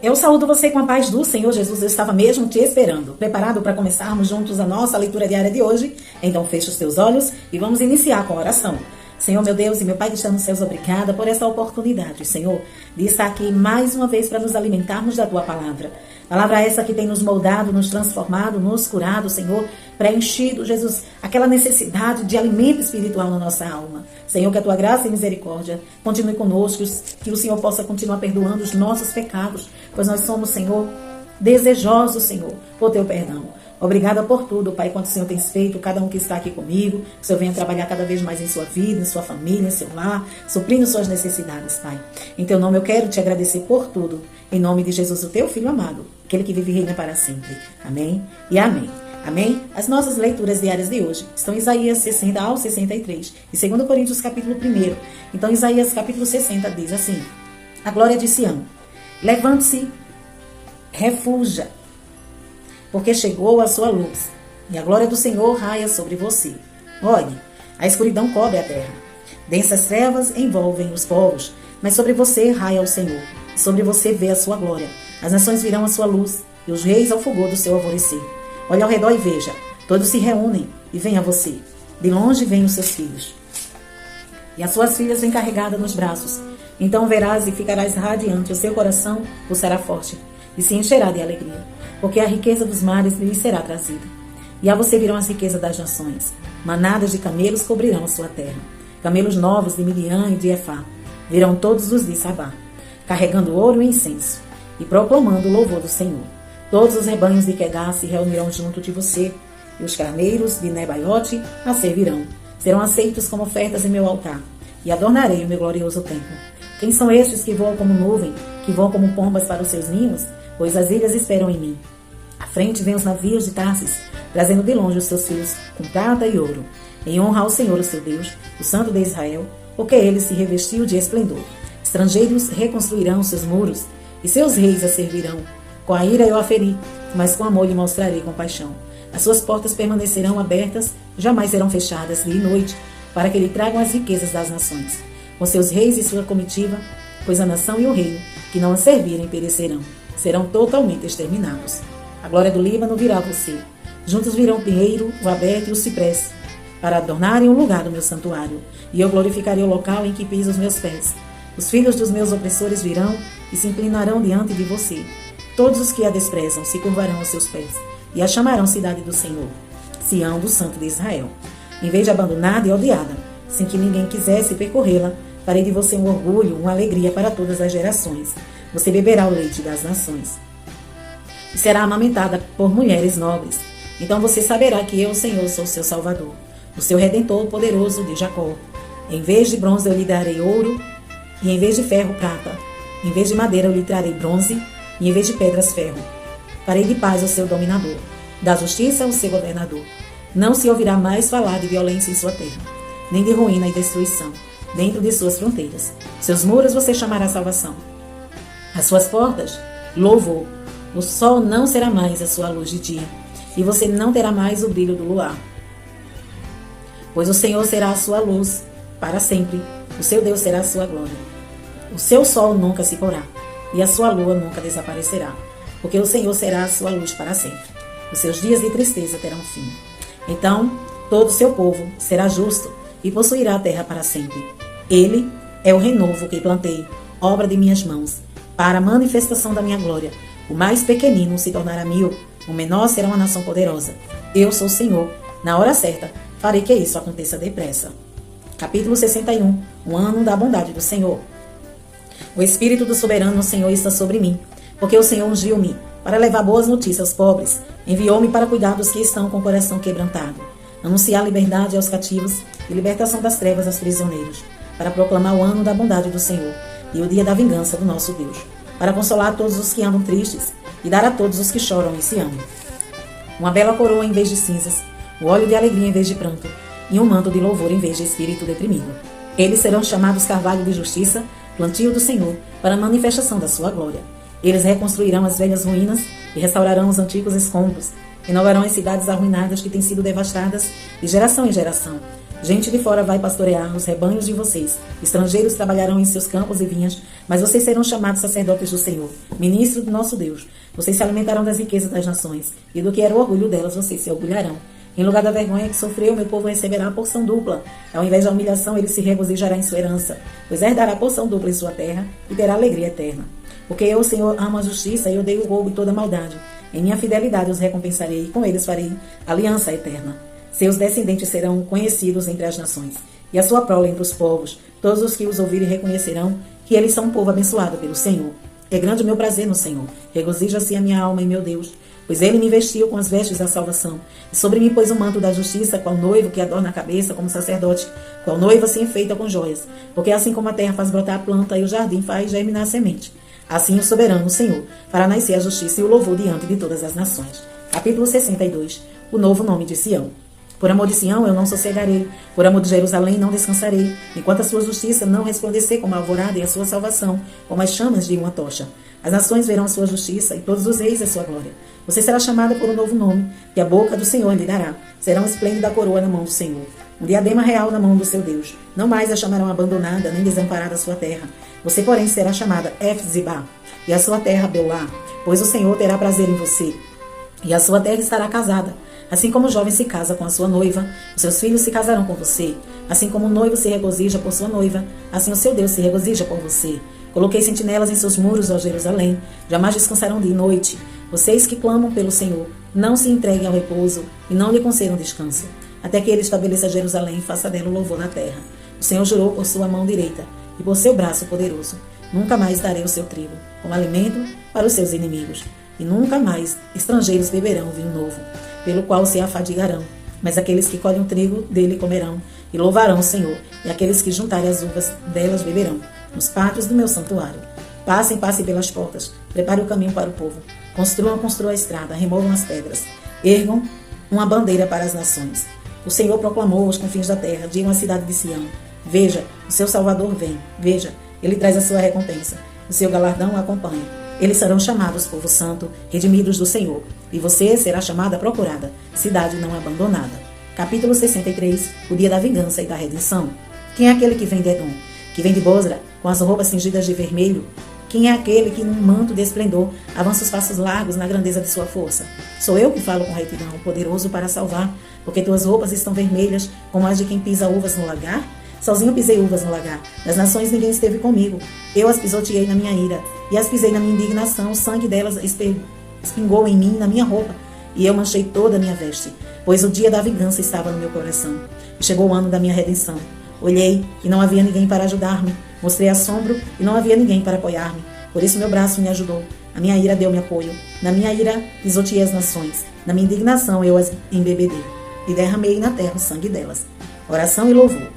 Eu saúdo você com a paz do Senhor Jesus. Eu estava mesmo te esperando. Preparado para começarmos juntos a nossa leitura diária de hoje? Então feche os teus olhos e vamos iniciar com a oração. Senhor, meu Deus e meu Pai que está nos céus, obrigada por essa oportunidade, Senhor, de estar aqui mais uma vez para nos alimentarmos da Tua palavra. Palavra essa que tem nos moldado, nos transformado, nos curado, Senhor, preenchido, Jesus, aquela necessidade de alimento espiritual na nossa alma. Senhor, que a Tua graça e misericórdia continue conosco, que o Senhor possa continuar perdoando os nossos pecados, pois nós somos, Senhor, desejosos, Senhor, por Teu perdão. Obrigada por tudo, Pai, quanto o Senhor tem feito, cada um que está aqui comigo, que o Senhor venha trabalhar cada vez mais em sua vida, em sua família, em seu lar, suprindo suas necessidades, Pai. Em Teu nome eu quero te agradecer por tudo, em nome de Jesus, o Teu Filho amado, aquele que vive e reina para sempre. Amém e amém. Amém? As nossas leituras diárias de hoje estão em Isaías 60 ao 63 e 2 Coríntios capítulo 1. Então Isaías capítulo 60 diz assim: a glória de Sião, levante-se, refuja, porque chegou a sua luz, e a glória do Senhor raia sobre você. Olhe, a escuridão cobre a terra, densas trevas envolvem os povos, mas sobre você raia o Senhor, e sobre você vê a sua glória. As nações virão à sua luz, e os reis ao fulgor do seu alvorecer. Olhe ao redor e veja, todos se reúnem e vêm a você. De longe vêm os seus filhos, e as suas filhas vêm carregadas nos braços. Então verás e ficarás radiante, o seu coração pulsará forte, e se encherá de alegria, porque a riqueza dos mares lhe será trazida. E a você virão as riquezas das nações. Manadas de camelos cobrirão a sua terra. Camelos novos de Midian e de Efá virão todos os de Sabá, carregando ouro e incenso, e proclamando o louvor do Senhor. Todos os rebanhos de Quedar se reunirão junto de você, e os carneiros de Nebaiote a servirão. Serão aceitos como ofertas em meu altar, e adornarei o meu glorioso templo. Quem são estes que voam como nuvem, que voam como pombas para os seus ninhos? Pois as ilhas esperam em mim. À frente vêm os navios de Tarsis, trazendo de longe os seus filhos com prata e ouro, em honra ao Senhor, o seu Deus, o Santo de Israel, porque ele se revestiu de esplendor. Estrangeiros reconstruirão os seus muros, e seus reis a servirão. Com a ira eu a feri, mas com amor lhe mostrarei compaixão. As suas portas permanecerão abertas, jamais serão fechadas dia e noite, para que lhe tragam as riquezas das nações, com seus reis e sua comitiva, pois a nação e o reino que não a servirem perecerão, serão totalmente exterminados. A glória do Líbano virá a você. Juntos virão o pinheiro, o aberto e o cipreste, para adornarem o lugar do meu santuário, e eu glorificarei o local em que piso os meus pés. Os filhos dos meus opressores virão e se inclinarão diante de você. Todos os que a desprezam se curvarão aos seus pés, e a chamarão cidade do Senhor, Sião do Santo de Israel. Em vez de abandonada e odiada, sem que ninguém quisesse percorrê-la, farei de você um orgulho, uma alegria para todas as gerações. Você beberá o leite das nações e será amamentada por mulheres nobres. Então você saberá que eu, o Senhor, sou o seu Salvador, o seu Redentor poderoso de Jacó. Em vez de bronze eu lhe darei ouro, e em vez de ferro, prata. Em vez de madeira eu lhe trarei bronze, e em vez de pedras, ferro. Farei de paz o seu dominador, da justiça o seu governador. Não se ouvirá mais falar de violência em sua terra, nem de ruína e destruição dentro de suas fronteiras. Seus muros você chamará salvação, as suas portas, louvor. O sol não será mais a sua luz de dia, e você não terá mais o brilho do luar. Pois o Senhor será a sua luz para sempre, o seu Deus será a sua glória. O seu sol nunca se porá, e a sua lua nunca desaparecerá, porque o Senhor será a sua luz para sempre. Os seus dias de tristeza terão fim. Então, todo o seu povo será justo, e possuirá a terra para sempre. Ele é o renovo que plantei, obra de minhas mãos, para a manifestação da minha glória. O mais pequenino se tornará mil, o menor será uma nação poderosa. Eu sou o Senhor, na hora certa farei que isso aconteça depressa. Capítulo 61. O ano da bondade do Senhor. O Espírito do soberano Senhor está sobre mim, porque o Senhor ungiu-me para levar boas notícias aos pobres. Enviou-me para cuidar dos que estão com o coração quebrantado, anunciar liberdade aos cativos e libertação das trevas aos prisioneiros, para proclamar o ano da bondade do Senhor e o dia da vingança do nosso Deus, para consolar todos os que andam tristes e dar a todos os que choram e se amam uma bela coroa em vez de cinzas, o óleo de alegria em vez de pranto, e um manto de louvor em vez de espírito deprimido. Eles serão chamados carvalho de justiça, plantio do Senhor, para a manifestação da sua glória. Eles reconstruirão as velhas ruínas e restaurarão os antigos escombros, renovarão as cidades arruinadas que têm sido devastadas de geração em geração. Gente de fora vai pastorear os rebanhos de vocês. Estrangeiros trabalharão em seus campos e vinhas, mas vocês serão chamados sacerdotes do Senhor, ministros do nosso Deus. Vocês se alimentarão das riquezas das nações, e do que era o orgulho delas vocês se orgulharão. Em lugar da vergonha que sofreu, meu povo receberá a porção dupla. Ao invés da humilhação, ele se regozijará em sua herança, pois herdará a porção dupla em sua terra e terá alegria eterna. Porque eu, Senhor, amo a justiça e odeio o roubo e toda a maldade. Em minha fidelidade os recompensarei e com eles farei aliança eterna. Seus descendentes serão conhecidos entre as nações, e a sua prole entre os povos. Todos os que os ouvirem reconhecerão que eles são um povo abençoado pelo Senhor. É grande o meu prazer no Senhor. Regozija-se a minha alma em meu Deus, pois ele me vestiu com as vestes da salvação, e sobre mim pôs o manto da justiça, qual noivo que adorna a cabeça como sacerdote, qual noiva se enfeita com joias. Porque assim como a terra faz brotar a planta e o jardim faz germinar a semente, assim o soberano Senhor fará nascer a justiça e o louvor diante de todas as nações. Capítulo 62. O novo nome de Sião. Por amor de Sião eu não sossegarei, por amor de Jerusalém não descansarei, enquanto a sua justiça não resplandecer como a alvorada e a sua salvação como as chamas de uma tocha. As nações verão a sua justiça e todos os reis a sua glória. Você será chamada por um novo nome, que a boca do Senhor lhe dará. Será um esplêndida coroa na mão do Senhor, um diadema real na mão do seu Deus. Não mais a chamarão abandonada, nem desamparada a sua terra. Você, porém, será chamada Efzibá, e a sua terra Beulá, pois o Senhor terá prazer em você, e a sua terra estará casada. Assim como o jovem se casa com a sua noiva, os seus filhos se casarão com você. Assim como o noivo se regozija por sua noiva, assim o seu Deus se regozija por você. Coloquei sentinelas em seus muros, ó Jerusalém, jamais descansarão dia e noite. Vocês que clamam pelo Senhor, não se entreguem ao repouso e não lhe concedam descanso, até que ele estabeleça Jerusalém e faça dela o louvor na terra. O Senhor jurou por sua mão direita e por seu braço poderoso: nunca mais darei o seu trigo como alimento para os seus inimigos, e nunca mais estrangeiros beberão vinho novo, pelo qual se afadigarão. Mas aqueles que colhem o trigo dele comerão e louvarão o Senhor, e aqueles que juntarem as uvas delas beberão, nos pátios do meu santuário. Passem pelas portas, prepare o caminho para o povo. Construam a estrada, removam as pedras. Ergam uma bandeira para as nações. O Senhor proclamou aos confins da terra, digam à cidade de Sião: veja, o seu Salvador vem. Veja, ele traz a sua recompensa. O seu galardão o acompanha. Eles serão chamados povo santo, redimidos do Senhor. E você será chamada procurada, cidade não abandonada. Capítulo 63. O dia da vingança e da redenção. Quem é aquele que vem de Edom, que vem de Bosra, com as roupas cingidas de vermelho? Quem é aquele que, num manto de esplendor, avança os passos largos na grandeza de sua força? Sou eu que falo com retidão, poderoso para salvar, porque tuas roupas estão vermelhas, como as de quem pisa uvas no lagar? Sozinho pisei uvas no lagar. Das nações ninguém esteve comigo. Eu as pisoteei na minha ira, e as pisei na minha indignação. O sangue delas espingou em mim, na minha roupa, e eu manchei toda a minha veste, pois o dia da vingança estava no meu coração. E chegou o ano da minha redenção. Olhei, e não havia ninguém para ajudar-me. Mostrei assombro, e não havia ninguém para apoiar-me. Por isso meu braço me ajudou. A minha ira deu-me apoio. Na minha ira pisoteei as nações. Na minha indignação eu as embebedei, e derramei na terra o sangue delas. Oração e louvor.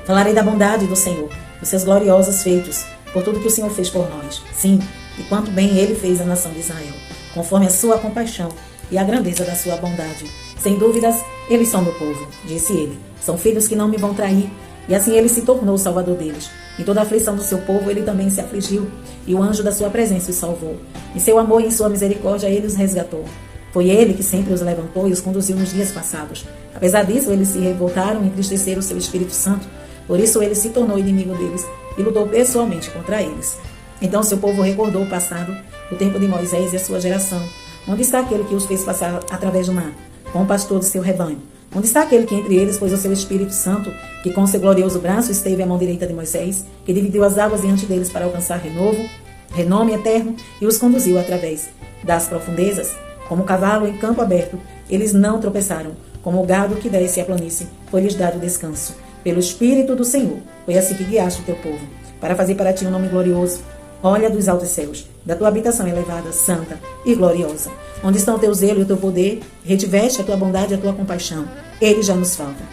Falarei da bondade do Senhor, dos seus gloriosos feitos, por tudo que o Senhor fez por nós. Sim, e quanto bem ele fez à nação de Israel, conforme a sua compaixão e a grandeza da sua bondade. Sem dúvidas, eles são meu povo, disse ele. São filhos que não me vão trair. E assim ele se tornou o salvador deles. Em toda a aflição do seu povo, ele também se afligiu, e o anjo da sua presença os salvou. Em seu amor e em sua misericórdia, ele os resgatou. Foi ele que sempre os levantou e os conduziu nos dias passados. Apesar disso, eles se revoltaram e entristeceram o seu Espírito Santo. Por isso ele se tornou inimigo deles e lutou pessoalmente contra eles. Então seu povo recordou o passado, o tempo de Moisés e a sua geração. Onde está aquele que os fez passar através do mar, com o pastor do seu rebanho? Onde está aquele que entre eles pôs o seu Espírito Santo, que com seu glorioso braço esteve à mão direita de Moisés, que dividiu as águas diante deles para alcançar renome eterno, e os conduziu através das profundezas? Como cavalo em campo aberto, eles não tropeçaram. Como o gado que desce a planície, foi-lhes dado descanso. Pelo Espírito do Senhor, foi assim que guiaste o teu povo, para fazer para ti um nome glorioso. Olha dos altos céus, da tua habitação elevada, santa e gloriosa. Onde estão o teu zelo e o teu poder? Retiveste a tua bondade e a tua compaixão. Ele já nos falta.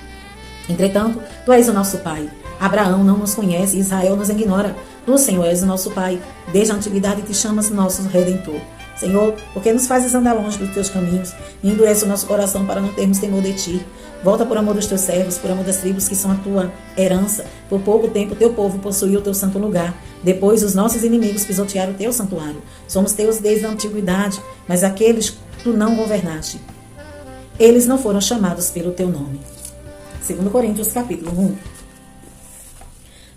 Entretanto, tu és o nosso Pai. Abraão não nos conhece e Israel nos ignora. Tu, Senhor, és o nosso Pai. Desde a antiguidade te chamas nosso Redentor. Senhor, porque nos fazes andar longe dos teus caminhos e endurece o nosso coração para não termos temor de ti. Volta por amor dos teus servos, por amor das tribos que são a tua herança. Por pouco tempo teu povo possuiu o teu santo lugar. Depois os nossos inimigos pisotearam o teu santuário. Somos teus desde a antiguidade, mas aqueles tu não governaste. Eles não foram chamados pelo teu nome. 2 Coríntios capítulo 1.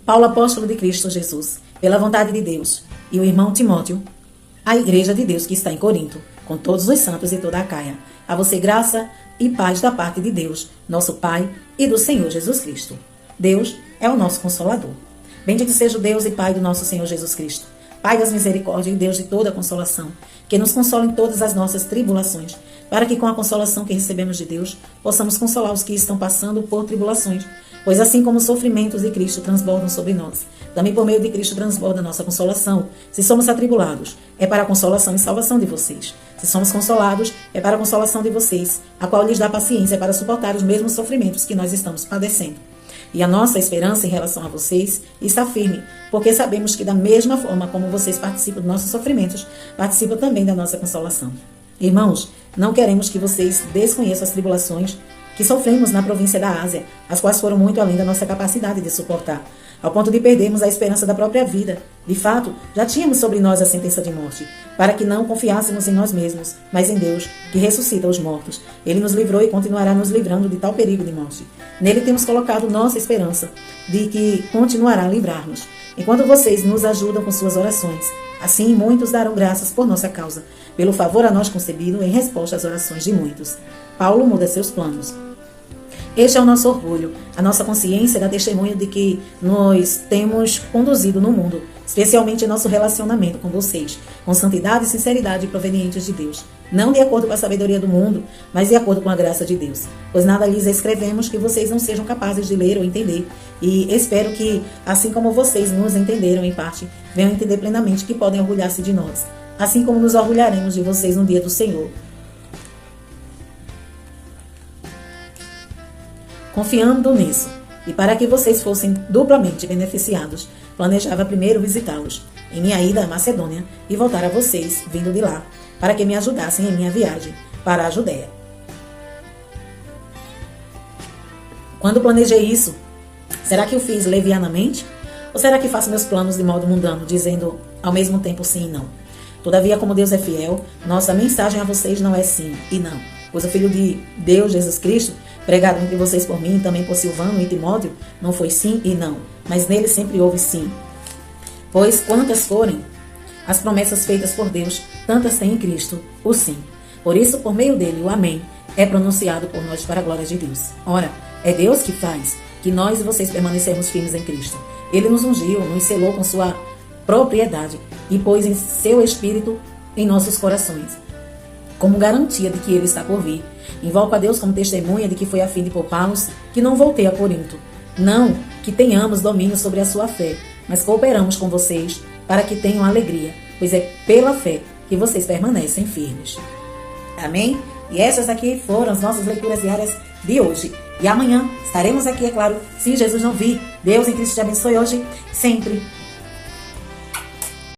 Paulo, apóstolo de Cristo Jesus, pela vontade de Deus, e o irmão Timóteo, a igreja de Deus que está em Corinto, com todos os santos e toda a Caia. A você graça e paz da parte de Deus, nosso Pai, e do Senhor Jesus Cristo. Deus é o nosso Consolador. Bendito seja o Deus e Pai do nosso Senhor Jesus Cristo, Pai das misericórdias e Deus de toda consolação, que nos consola em todas as nossas tribulações, para que com a consolação que recebemos de Deus, possamos consolar os que estão passando por tribulações. Pois assim como os sofrimentos de Cristo transbordam sobre nós, também por meio de Cristo transborda a nossa consolação. Se somos atribulados, é para a consolação e salvação de vocês. Se somos consolados, é para a consolação de vocês, a qual lhes dá paciência para suportar os mesmos sofrimentos que nós estamos padecendo. E a nossa esperança em relação a vocês está firme, porque sabemos que da mesma forma como vocês participam dos nossos sofrimentos, participam também da nossa consolação. Irmãos, não queremos que vocês desconheçam as tribulações que sofremos na província da Ásia, as quais foram muito além da nossa capacidade de suportar, ao ponto de perdermos a esperança da própria vida. De fato, já tínhamos sobre nós a sentença de morte, para que não confiássemos em nós mesmos, mas em Deus, que ressuscita os mortos. Ele nos livrou e continuará nos livrando de tal perigo de morte. Nele temos colocado nossa esperança, de que continuará a livrar-nos, enquanto vocês nos ajudam com suas orações. Assim, muitos darão graças por nossa causa, pelo favor a nós concedido em resposta às orações de muitos. Paulo muda seus planos. Este é o nosso orgulho, a nossa consciência dá testemunho de que nós temos conduzido no mundo, especialmente em nosso relacionamento com vocês, com santidade e sinceridade provenientes de Deus, não de acordo com a sabedoria do mundo, mas de acordo com a graça de Deus. Pois nada lhes escrevemos que vocês não sejam capazes de ler ou entender, e espero que, assim como vocês nos entenderam em parte, venham entender plenamente que podem orgulhar-se de nós, assim como nos orgulharemos de vocês no dia do Senhor. Confiando nisso, e para que vocês fossem duplamente beneficiados, planejava primeiro visitá-los em minha ida à Macedônia e voltar a vocês, vindo de lá, para que me ajudassem em minha viagem para a Judéia. Quando planejei isso, será que o fiz levianamente? Ou será que faço meus planos de modo mundano, dizendo ao mesmo tempo sim e não? Todavia, como Deus é fiel, nossa mensagem a vocês não é sim e não. Pois o Filho de Deus, Jesus Cristo, pregado entre vocês por mim, também por Silvano e Timóteo, não foi sim e não, mas nele sempre houve sim. Pois quantas forem as promessas feitas por Deus, tantas tem em Cristo o sim. Por isso, por meio dele, o amém é pronunciado por nós para a glória de Deus. Ora, é Deus que faz que nós e vocês permanecermos firmes em Cristo. Ele nos ungiu, nos selou com sua propriedade e pôs em seu Espírito em nossos corações, como garantia de que ele está por vir. Invoco a Deus como testemunha de que foi a fim de poupá-los que não voltei a Corinto. Não que tenhamos domínio sobre a sua fé, mas cooperamos com vocês para que tenham alegria, pois é pela fé que vocês permanecem firmes. Amém? E essas aqui foram as nossas leituras diárias de hoje. E amanhã estaremos aqui, é claro, se Jesus não vir. Deus em Cristo te abençoe hoje, sempre.